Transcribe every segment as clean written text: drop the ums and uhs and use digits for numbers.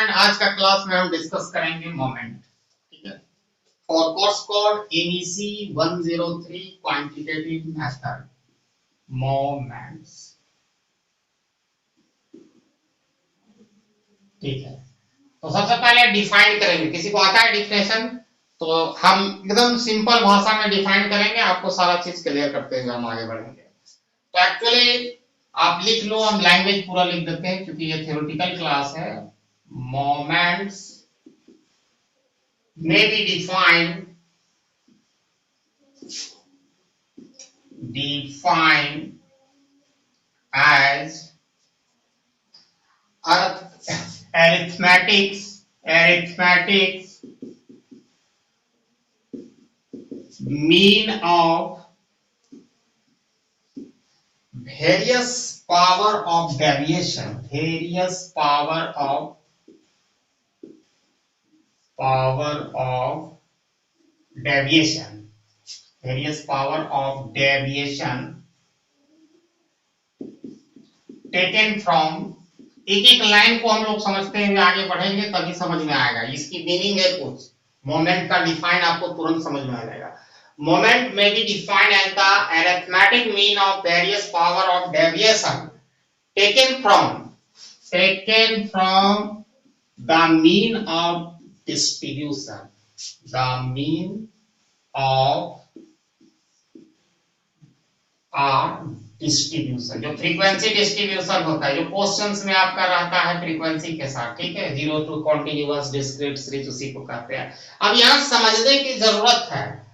And आज का class में हम डिस्कस करेंगे मोमेंट। ठीक है, for course code ABC 103 quantitative method moments. ठीक है, तो सबसे पहले डिफाइन करेंगे। किसी को आता है डिफिनेशन? तो हम एकदम सिंपल भाषा में डिफाइन करेंगे, आपको सारा चीज क्लियर करते हुए हम आगे बढ़ेंगे। तो एक्चुअली आप लिख लो, हम लैंग्वेज पूरा लिख देते हैं क्योंकि ये थ्योरेटिकल क्लास है। Moments may be defined as arithmetics mean of various power of deviation, taken from. एक एक लाइन को हम लोग समझते हुए आगे बढ़ेंगे तभी समझ में आएगा। इसकी मीनिंग है कुछ मोमेंट का डिफाइन आपको तुरंत समझ में आ जाएगा। मोमेंट में be defined as the arithmetic mean of various power of deviation taken from the mean of distribution, distribution. जो फ्रीक्वेंसी डिस्ट्रीब्यूशन होता है, जो क्वेश्चंस में आपका रहता है फ्रीक्वेंसी के साथ, ठीक है, zero to continuous discrete series, उसी को कहते हैं। अब यहाँ समझने की जरूरत है,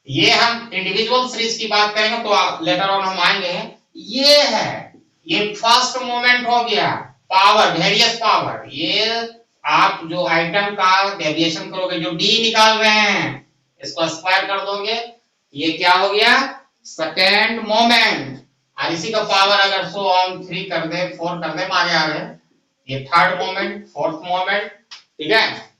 ये हम इंडिविजुअल सीरीज की बात करेंगे तो लेटर ऑन हम आएंगे। ये है, ये फर्स्ट मोमेंट हो गया, पावर, वेरियस पावर। ये आप जो आइटम का डेविएशन करोगे, जो डी निकाल रहे हैं, इसको स्क्वायर कर दोगे, ये क्या हो गया, सेकेंड मोमेंट। और इसी का पावर अगर 100 ऑन 3 कर दे, 4 कर दे, आगे आ गए, ये थर्ड मोमेंट, फोर्थ मोमेंट। ठीक है,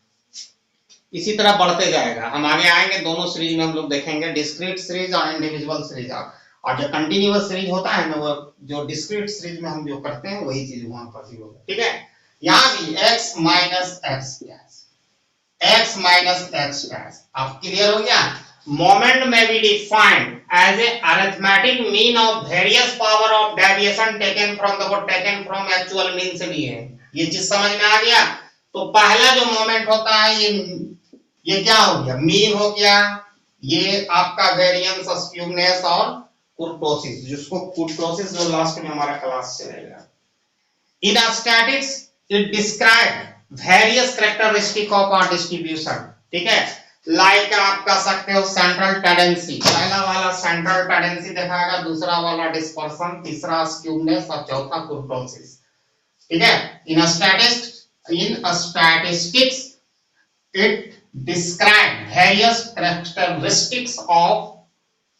इसी तरह बढ़ते जाएगा। हम आगे आएंगे, दोनों सीरीज में हम लोग देखेंगे, डिस्क्रीट सीरीज और इंडिविजुअल सीरीज। और जो कंटिन्यूअस सीरीज होता है ना, वो जो डिस्क्रीट सीरीज में हम जो करते हैं वही चीज वहां पर भी होगा। ठीक है, यहाँ भी x माइनस एक्स डैश। अब क्लियर हो गया। मोमेंट में be defined as a arithmetic mean of various power of deviation taken from actual mean से भी है। ये चीज समझ में आ गया। तो पहला जो मोमेंट होता है, ये क्या हो गया, मीन हो गया। ये आपका वेरिएंस, स्क्यूनेस और कुर्टोसिस, जिसको कुर्टोसिस जो लास्ट में हमारा क्लास चलेगा। In statics it describe various characteristic of distribution. ठीक है, लाइक आप कह सकते हो सेंट्रल टेंडेंसी, पहला वाला सेंट्रल टेंडेंसी दिखाएगा, दूसरा वाला डिस्पर्सन, तीसरा स्क्यूनेस और चौथा कुर्टोसिस। ठीक है, इन statistics it describe various characteristics of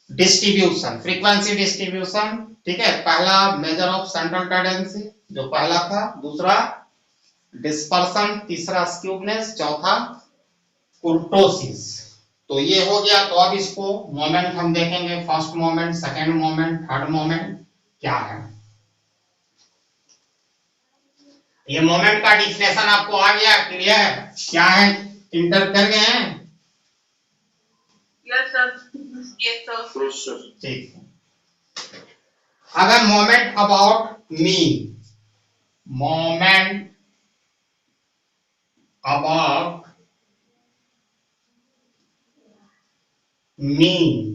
distribution, frequency distribution. ठीक है, पहला मेजर ऑफ सेंट्रल टेंडेंसी जो पहला था, दूसरा डिस्पर्सन, तीसरा स्क्यूनेस, चौथा कुर्टोसिस। तो ये हो गया। तो अब इसको मोमेंट हम देखेंगे, first moment, second moment, third moment क्या है। ये मोमेंट का डिफिनेशन आपको आ गया, क्लियर क्या है, इंटर कर गए हैं? Yes sir. ठीक है, अगर moment about mean, moment about mean,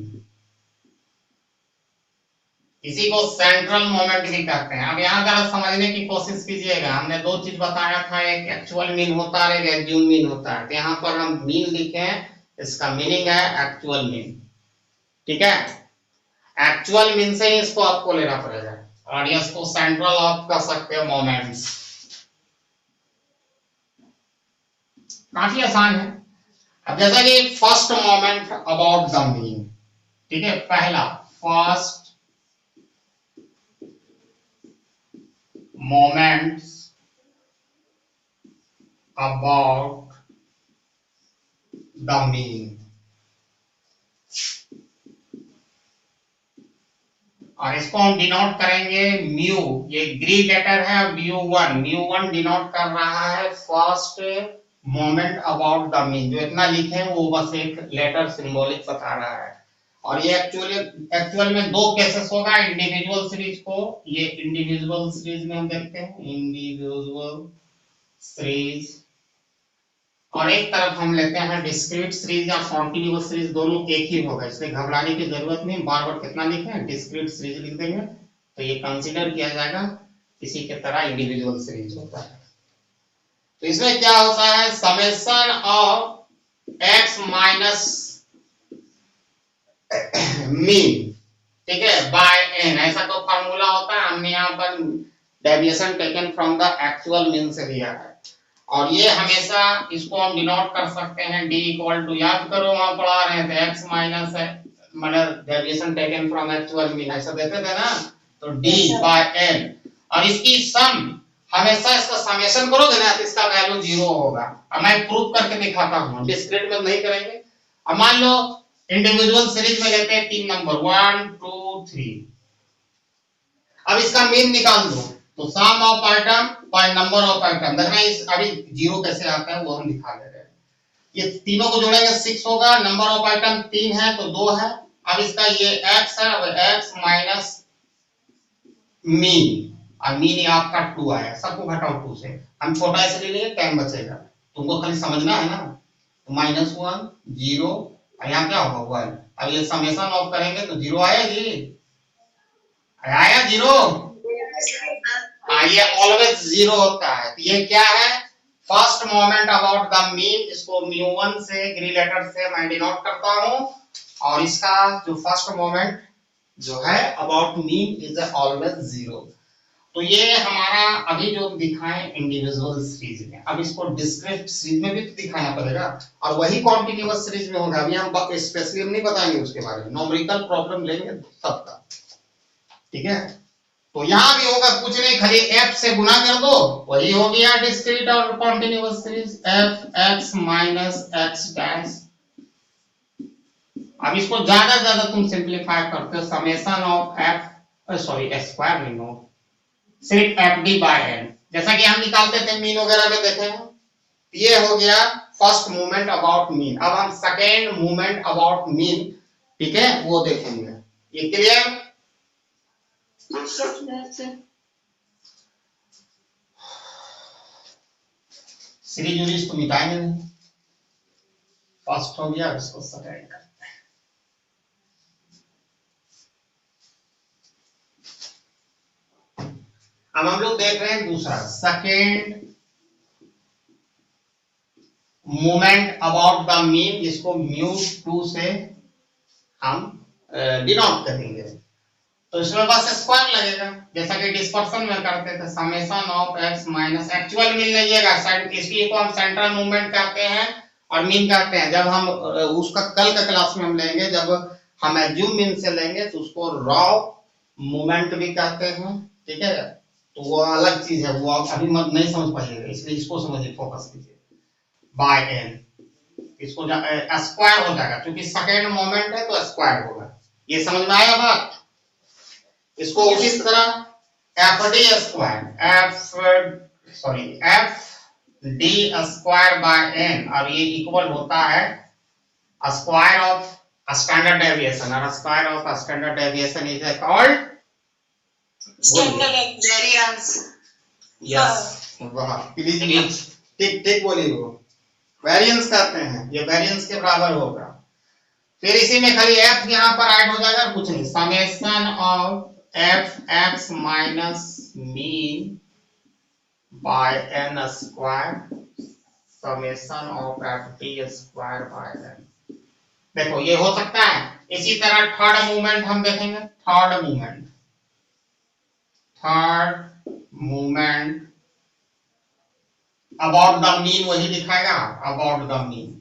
इसी को सेंट्रल मोमेंट भी कहते हैं। अब यहाँ अगर समझने की कोशिश कीजिएगा, हमने दो चीज बताया था, एक एक्चुअल मीन होता है, एक एज्यूम मीन होता है। तो यहाँ पर हम मीन लिखे हैं, इसका मीनिंग है एक्चुअल मीन। ठीक है, एक्चुअल मीन से ही इसको आपको लेना पड़ेगा, और इसको सेंट्रल आप कह सकते हो मोमेंट्स। काफी आसान है। अब जैसा कि first moment about the mean, ठीक है, पहला first moments about the mean. और इसको हम डिनोट करेंगे म्यू, ये ग्री लेटर है म्यू1 डिनोट कर रहा है first moment about the mean. जो इतना लिखे हैं वो बस एक लेटर सिंबॉलिक बता रहा है। और ये एक्चुअल में दो केसेस होगा इंडिविजुअल सीरीज को, ये इंडिविजुअल सीरीज में हम देखते हैं इंडिविजुअल सीरीज, और एक तरफ हम लेते हैं डिस्क्रीट सीरीज या कॉन्टिन्यूअस सीरीज, दोनों एक ही होगा, इसलिए घबराने की जरूरत नहीं। बार बार कितना लिखे हैं, डिस्क्रीट सीरीज लिख देंगे तो ये कंसीडर किया जाएगा इसी के तरह इंडिविजुअल सीरीज होता है। तो इसमें क्या होता है, summation of x minus mean, ठीक है, बाय n, ऐसा तो फार्मूला होता है। हमने यहाँ पर deviation taken from the actual mean से दिया है, और ये हमेशा इसको हम डिनोट कर सकते हैं d इक्वल टू, याद करो वहां पढ़ा रहे थे x माइनस मतलब deviation taken from actual mean ऐसा देते थे ना, तो d बाय n, और इसकी सम हमेशा इसका समेशन करोगे ना तो इसका वैल्यू 0 होगा। अब मैं प्रूव करके दिखाता हूं, डिस्क्रीट में नहीं करेंगे। अब मान लो इंडिविजुअल सीरीज में लेते हैं 3 नंबर 1 2 3, अब इसका मीन निकाल दो तो sum of item by number of item, देखना इस अभी 0 कैसे आता है वो हम दिखा दे रहे हैं। ये तीनों को जोड़ेंगे 6 होगा, नंबर ऑफ आइटम 3 है तो 2 है। अब इसका ये x है, अब x माइनस मीन, और मीन ये आपका 2 आया, सबको घटाओ 2 से, हम छोटा इसलिए लिए टाइम बचेगा, तुमको खाली समझना है ना। तो -1 0 और यहाँ क्या होगा 1, अब ये समेशन ऑफ करेंगे तो 0 आएगी, आया 0, ये ऑलवेज 0 होता है। तो ये क्या है, first moment about the mean, इसको म्यू1 से ग्री लेटर से मैं डिनोट करता हूं, और इसका जो फर्स्ट मोमेंट जो है अबाउट मीन इज ऑलवेज 0। तो ये हमारा अभी जो दिखाएं इंडिविजुअल सीरीज में, अब इसको डिस्क्रीट सीरीज में भी तो दिखाना पड़ेगा, और वही कॉन्टिन्यूअस सीरीज में होगा। अभी हम स्पेशली नहीं बताएंगे उसके बारे में, न्यूमेरिकल प्रॉब्लम लेंगे सबका, ठीक है। तो यहां भी होगा कुछ नहीं, खाली f से गुना कर दो, वही हो गया डिस्क्रीट और continuous series, f(x minus x dash). अब इसको ज्यादा तुम सिंपलीफाई करते हो, समेशन ऑफ स्क्वायर नहीं हो, सिर्फ fd बाय n, जैसा कि हम निकालते थे मीन वगैरह में देखे हैं। ये हो गया फर्स्ट मूवमेंट अबाउट मीन। अब हम सेकेंड मूवमेंट अबाउट मीन, ठीक है, वो देखेंगे। ये क्लियर? सीरीज यूरीज तो मिटाएंगे नहीं, फर्स्ट हो गया, इसको सेकेंड करते हैं। अब हम लोग देख रहे हैं दूसरा, second moment about the mean, जिसको μ2 से हम डिनोट करेंगे। तो इसमें बस स्क्वायर लगेगा, जैसा कि डिस्पर्शन में करते थे, summation of x minus actual mean लीजिएगा, इसकी को हम सेंट्रल मूवमेंट कहते हैं और मीन कहते हैं। जब हम उसका कल का क्लास में हम लेंगे, जब हम एज्यूम मीन से लेंगे तो उसको रॉ मूवमेंट भी कहते हैं, ठीक है। तो वो अलग चीज है, वो आप अभी मत नहीं समझ पाइएगा, इसलिए इसको समझिए, फोकस कीजिए। बाय n, इसको स्क्वायर हो जाएगा, क्योंकि सेकेंड मोमेंट है तो स्क्वायर होगा। ये समझ में आया बात? इसको उसी तरह fd स्क्वायर बाय n, और ये इक्वल होता है स्क्वायर ऑफ स्टैंडर्ड डेविएशन, और square of standard deviation is called standard variance. Yes, वाह, प्लीज ठीक बोलिए, वो वेरिएंस कहते हैं, ये वेरिएंस के बराबर होगा। फिर इसी में खाली f यहाँ पर ऐड हो जाएगा, कुछ नहीं, summation of f(x minus mean by n square summation of fd square by n। देखो ये हो सकता है। इसी तरह थर्ड मूवमेंट हम देखेंगे, third movement about the mean, वही दिखाएगा अबाउट द मीन।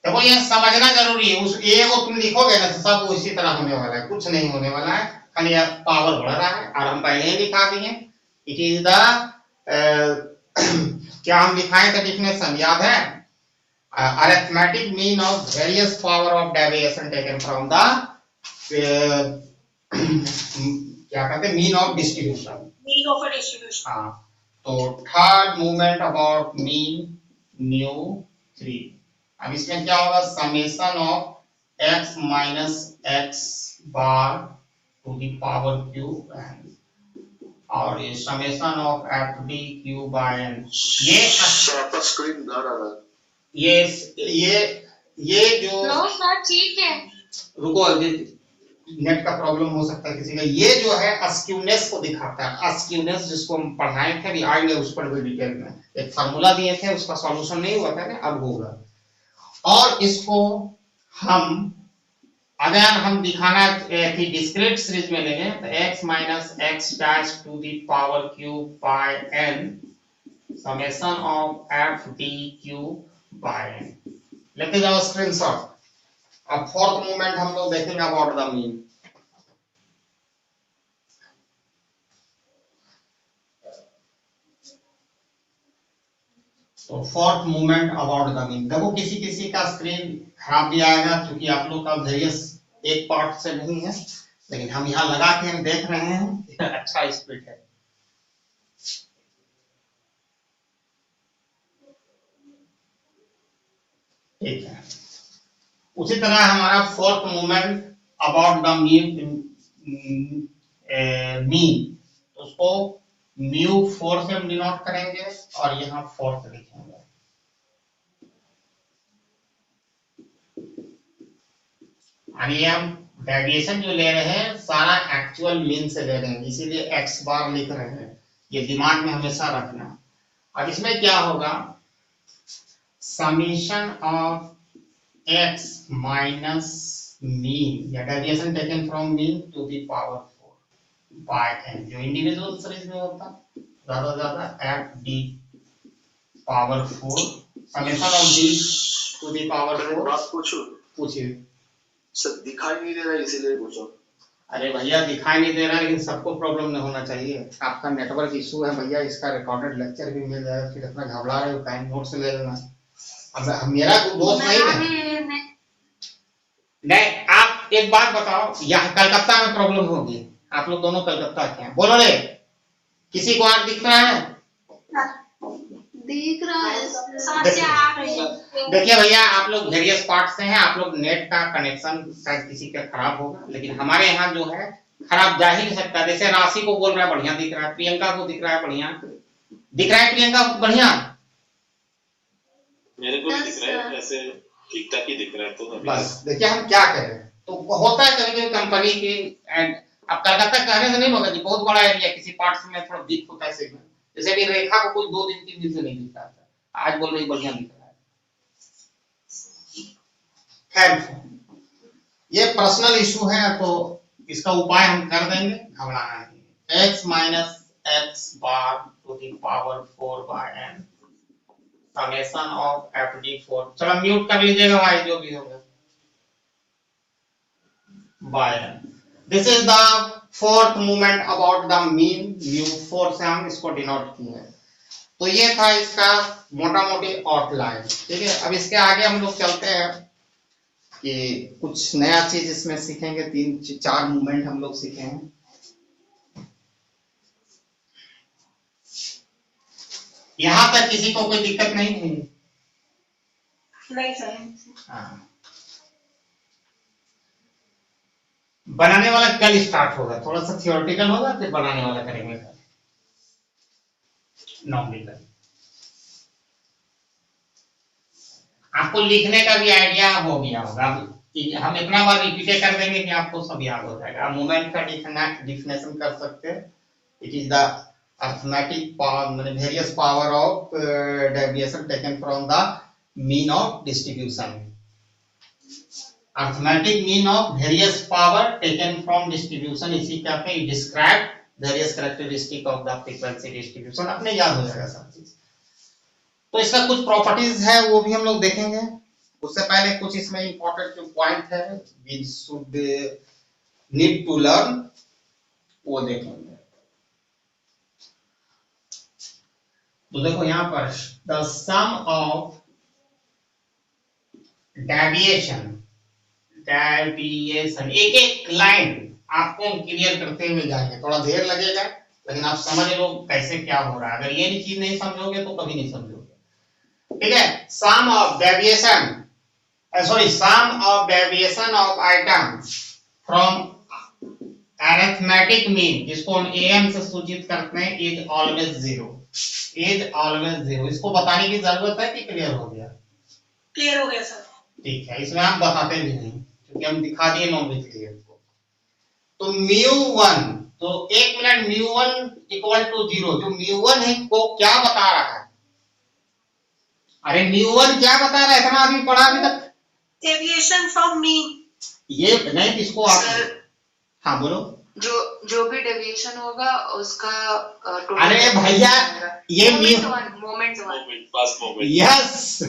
देखो ये समझना जरूरी है, उस ए को तुम लिखोगे ना तो सब उसी तरह होने वाला है, कुछ नहीं होने वाला है, खाली पावर बढ़ रहा है। और हम पहले ही दिखा दिए, इट इज द क्या हम दिखाए थे डेफिनेशन, याद है? Arithmetic mean of various power of deviation taken from the क्या कहते हैं, mean of distribution. Mean of a distribution. हाँ, तो third movement about mean mu 3। अब इसमें क्या होगा, summation of x minus x bar to the power q n, और ये summation of f d q by n. ये आपका स्क्रीन ब्लर आ रहा है। ये जो नो सर ठीक है। रुको, नेट का प्रॉब्लम हो सकता है किसी का। ये जो है अस्क्यूनेस को दिखाता है, अस्क्यूनेस जिसको हम पढ़ाए थे, अभी आएंगे उस पर भी डिटेल में। एक फार्मूला दिए थे, उसका सॉल्यूशन नहीं हुआ था ना, अब होगा। और इसको हम अगर हम दिखाना थी डिस्क्रीट सीरीज में लेंगे तो x minus x dash to the power cube by n summation of f d cube by n। लेते जाओ स्क्रीनशॉट। अब फोर्थ मूवमेंट हम लोग देखेंगे अबाउट द मीन। तो fourth movement about the mean, देखो किसी किसी का स्क्रीन खराब भी आएगा क्योंकि आप लोग का वेरियस एक पार्ट से नहीं है, लेकिन हम यहाँ लगा के हम देख रहे हैं अच्छा स्पीड है। ठीक है, उसी तरह हमारा fourth movement about the mean, उसको म्यू 4 से हम डिनोट करेंगे और यहाँ फोर्थ लिखेंगे। अभी हम डेविएशन जो ले रहे हैं सारा एक्चुअल मीन से ले रहे हैं, इसीलिए x बार लिख रहे हैं, ये दिमाग में हमेशा रखना। अब इसमें क्या होगा, summation of x minus mean या deviation taken from mean to the power 4 by n, जो इंडिविजुअल सीरीज में होता ज्यादा ज्यादा F D power 4 summation of d to the power 4। बात पूछो, पूछिए सर दिखाई नहीं दे रहा है इसीलिए पूछो। अरे भैया दिखाई नहीं दे रहा है, लेकिन सबको प्रॉब्लम नहीं होना चाहिए। आपका नेटवर्क इशू है भैया, इसका रिकॉर्डेड लेक्चर भी मिल जाएगा, फिर इतना घबरा रहे हो, टाइम नोट से ले लेना। अब मेरा कोई दोस्त नहीं है। नहीं, आप एक बात बताओ, यहाँ कलकत्ता में प्रॉब्लम होगी, आप लोग दोनों कलकत्ता के हैं, बोलो रे, किसी को और दिख रहा है? दिख रहा है, समस्या आ रही है। देखिए भैया, आप लोग वेरियस पार्ट से हैं, आप लोग नेट का कनेक्शन शायद किसी का खराब होगा, लेकिन हमारे यहाँ जो है खराब जा ही नहीं सकता। जैसे राशि को बोल रहा है बढ़िया दिख रहा है, प्रियंका को दिख रहा है बढ़िया दिख रहा है, प्रियंका बढ़िया, मेरे को भी दिख रहा है, ऐसे ठीक ठाक ही दिख रहा है। तो बस देखिए हम क्या करें। तो होता है कभी कभी कंपनी की, एंड अब कलकत्ता कहने से नहीं होगा जी, बहुत बड़ा एरिया, किसी पार्ट में थोड़ा दिख होता है सिग्नल। जैसे भी रेखा को कोई 2 दिन 3 दिन से नहीं दिख रहा था, आज बोल रही बढ़िया दिख रहा है। खैर, ये पर्सनल इशू है तो इसका उपाय हम कर देंगे, घबराना नहीं। x minus x bar to the power 4 by n summation of f d 4, चलो म्यूट कर लीजिएगा भाई जो भी होगा, by n। This is the fourth movement about the mean, mu 4 से हम इसको डिनोट किए। तो ये था इसका मोटा मोटी आउटलाइन। ठीक है, अब इसके आगे हम लोग चलते हैं कि कुछ नया चीज इसमें सीखेंगे। 3-4 मूवमेंट हम लोग सीखे हैं। यहां तक किसी को कोई दिक्कत नहीं थी? नहीं सर। हाँ, बनाने वाला कल स्टार्ट होगा, थोड़ा सा थियोरेटिकल होगा, फिर बनाने वाला करेंगे नॉमिनल। आपको लिखने का भी आइडिया हो गया होगा, हम इतना बार रिपीट कर देंगे कि आपको सब याद हो जाएगा। मूवमेंट का डिफिनेशन कर सकते हैं, it is the arithmetic power, माने various power of deviation taken from the mean of distribution. Arithmetic mean of various power taken from distribution, इसी कहते हैं describe various characteristic of the frequency distribution. अपने याद हो जाएगा सब चीज। तो इसका कुछ प्रॉपर्टीज है वो भी हम लोग देखेंगे। उससे पहले कुछ इसमें इंपॉर्टेंट जो पॉइंट है we should need to learn, वो देखेंगे। तो देखो यहां पर the sum of deviation deviation, एक एक लाइन आपको क्लियर करते हुए जाएंगे, थोड़ा देर लगेगा लेकिन आप समझ लो कैसे क्या हो रहा है। अगर ये चीज नहीं समझोगे तो कभी नहीं समझोगे। ठीक है, sum of deviation, sorry sum of deviation of items from arithmetic mean, जिसको हम am से सूचित करते हैं, is always zero, is always zero. इसको बताने की जरूरत है कि क्लियर हो गया? क्लियर हो गया सर। ठीक है, इसमें हम बताते भी नहीं क्योंकि हम दिखा दिए नॉमिनली इसको। तो μ1, तो एक मिनट, μ1 इक्वल टू 0, जो μ1 है को क्या बता रहा है? अरे μ1 क्या बता रहा है? इतना आदमी पढ़ा अभी तक। Deviation from mean. ये नहीं, इसको आप सर, हाँ बोलो। जो भी डेविएशन होगा उसका अरे भैया, ये moment one moment, pass moment. Yes,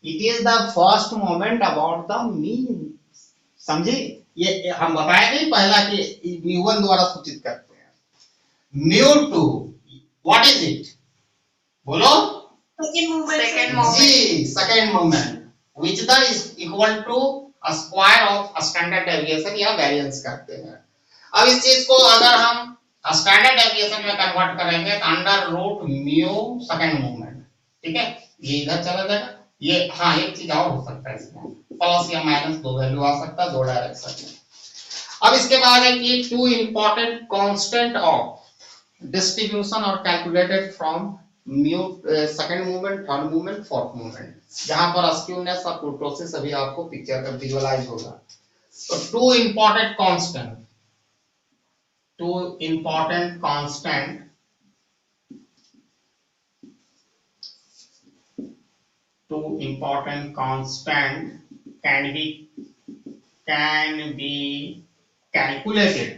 it is the first moment about the mean. समझे? ये हम बताए नहीं पहला कि μ1 द्वारा सूचित करते हैं। μ2 व्हाट इज इट? बोलो। Second movement. Second moment. जी, second moment which the is equal to a square of standard deviation या वेरिएंस करते हैं। अब इस चीज को अगर हम स्टैंडर्ड डेविएशन में कन्वर्ट करेंगे तो under root mu second moment. ठीक है, ये इधर चला जाएगा। ये हाँ, एक चीज और हो सकता है इसमें, प्लस या माइनस दो वैल्यू आ सकता है, दो डायरेक्शन में। अब इसके बाद है कि two important constant of distribution और calculated from mu second movement, third movement, fourth movement, जहां पर स्क्यूनेस और कुर्टोसिस अभी आपको पिक्चर का विजुअलाइज होगा। तो to important constant, two important constant can be calculated,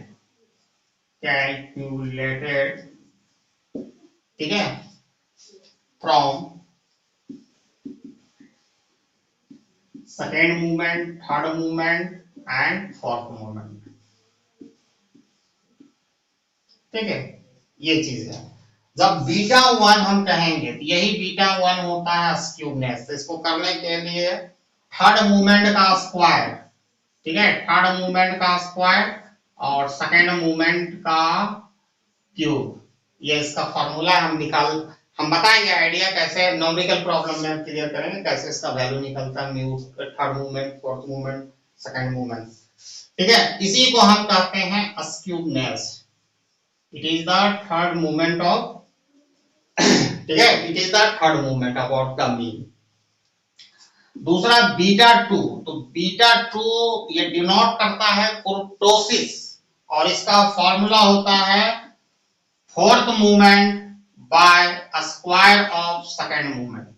ठीक है, from second movement, third movement and fourth movement। ठीक है, ये चीज है। जब बीटा 1 हम कहेंगे तो यही बीटा 1 होता है स्क्यूनेस। तो इसको करने के लिए थर्ड मूवमेंट का स्क्वायर, ठीक है, थर्ड मूवमेंट का स्क्वायर और सेकंड मूवमेंट का क्यूब, ये इसका फॉर्मूला हम बताएंगे। आइडिया कैसे न्यूमेरिकल प्रॉब्लम में हम क्लियर करेंगे, कैसे इसका वैल्यू निकलता है mu third movement, fourth movement, second movement. ठीक है, इसी को हम कहते हैं skewness. It is the third movement of ठीक है, it is the third movement about the mean। दूसरा बीटा 2, तो बीटा 2 ये डिनोट करता है कुर्टोसिस और इसका फॉर्मूला होता है fourth movement by square of second movement.